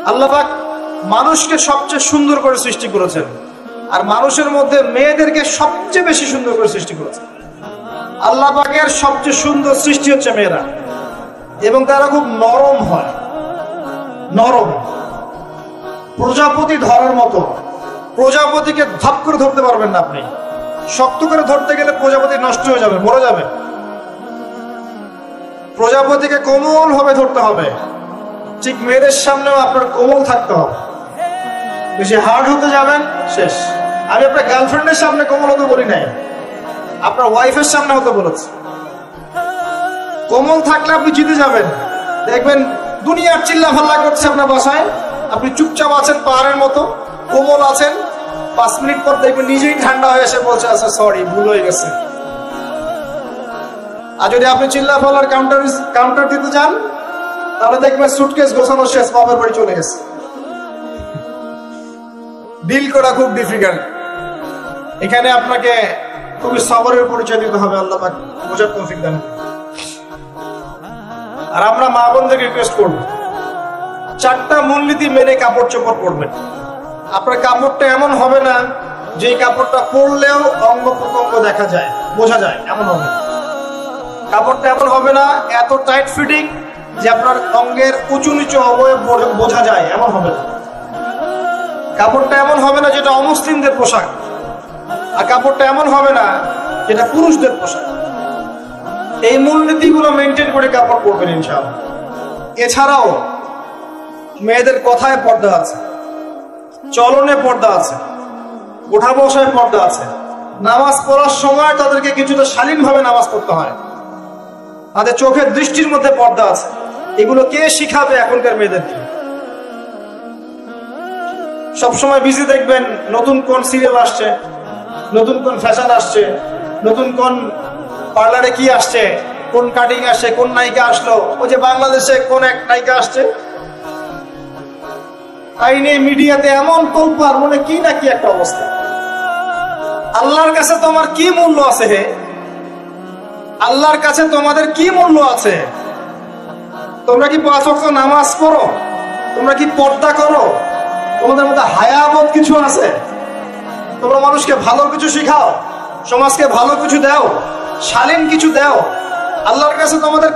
আল্লাহ পাক মানুষকে সবচেয়ে সুন্দর করে সৃষ্টি করেছেন, আর মানুষের মধ্যে মেয়েদেরকে সবচেয়ে বেশি সুন্দর করে সৃষ্টি করেছেন। আল্লাহ পাকের সবচেয়ে সুন্দর সৃষ্টি হচ্ছে মেয়েরা, এবং তারা খুব নরম হয়, নরম, প্রজাপতি ধরার মতো। প্রজাপতিকে ধাপ করে ধরতে পারবেন না আপনি, শক্ত করে ধরতে গেলে প্রজাপতি নষ্ট হয়ে যাবে, মরে যাবে। প্রজাপতিকে কোমল ভাবে ধরতে হবে, ঠিক মেয়েদের সামনেও আপনার কোমল থাকতে হবে। বেশি হার্ড হতে যাবেন, শেষ। আমি আপনার গার্লফ্রেন্ডের সামনে কোমল হতে বলি নাই, আপনার ওয়াইফের সামনে হতে বলেছি। কোমল থাকলে আপনি জিতে যাবেন। দেখবেন দুনিয়ার চিল্লা ফাল্লা করছে আপনার বাসায়, আপনি চুপচাপ আছেন পাহাড়ের মতো, কোমল আছেন। 5 মিনিট পর দেখবেন নিজেই ঠান্ডা হয়ে এসে বলছে আচ্ছা সরি, ভুল হয়ে গেছে। আর যদি আপনি চিল্লা ফাল্লার কাউন্টার দিতে যান, তাহলে দেখবেন সুটকেস গোছানো শেষ, বাবার বাড়ি চলে গেছে। ডিল করা খুব ডিফিকাল্ট। এখানে আপনাকে খুবই সবরের পরিচয় দিতে হবে। আল্লাহ পাক বোঝার তৌফিক দেন। আর আমরা মা বোনদেরকে রিকোয়েস্ট করব, 4টা মূলনীতি মেনে কাপড় চোপড় পরবেন। আপনার কাপড়টা এমন হবে না যে কাপড়টা পরলেও অঙ্গ প্রত্যঙ্গ দেখা যায়, বোঝা যায়, এমন হবে। কাপড়টা এমন হবে না এত টাইট ফিটিং যে আপনার অঙ্গের উঁচু নিচু অবয়ব বোঝা যায়, এমন হবে না। কাপড়টা এমন হবে না যেটা অমুসলিমদের পোশাক, আর কাপড়টা এমন হবে না যেটা পুরুষদের পোশাক। এই মূলনীতিগুলো মেনটেন করে কাপড় পরবেন ইনশাআল্লাহ। এছাড়াও মেয়েদের কথায় পর্দা আছে, চলনে পর্দা আছে, ওঠা বসায় পর্দা আছে। নামাজ পড়ার সময় তাদেরকে কিছুটা শালীনভাবে নামাজ পড়তে হয়, তাদের চোখের দৃষ্টির মধ্যে পর্দা আছে। এগুলো কে শিখাবে এখনকার মেয়েদেরকে? সবসময় বিজি দেখবেন নতুন কোন সিরিয়াল আসছে, নতুন কোন ফ্যাশন আসছে, নতুন কোন পার্লারে কি আসছে, কোন কাটিং আসছে, কোন নায়িকা আসলো। ওই যে বাংলাদেশে কোন এক নায়িকা আসছে, আইনে মিডিয়াতে এমন তোলপাড়, মনে কি না কি একটা অবস্থা। আল্লাহর কাছে তোমার কি মূল্য আছে হে? আল্লাহর কাছে তোমাদের কি মূল্য আছে? তোমরা কি 5 ওয়াক্ত নামাজ পড়ো? তোমরা কি পর্দা করো? তোমাদের মধ্যে হায়াবোধ কিছু আছে? তোমরা মানুষকে ভালো কিছু শিখাও, সমাজকে ভালো কিছু দাও, শালীন কিছু দাও। আল্লাহর কাছে তোমাদের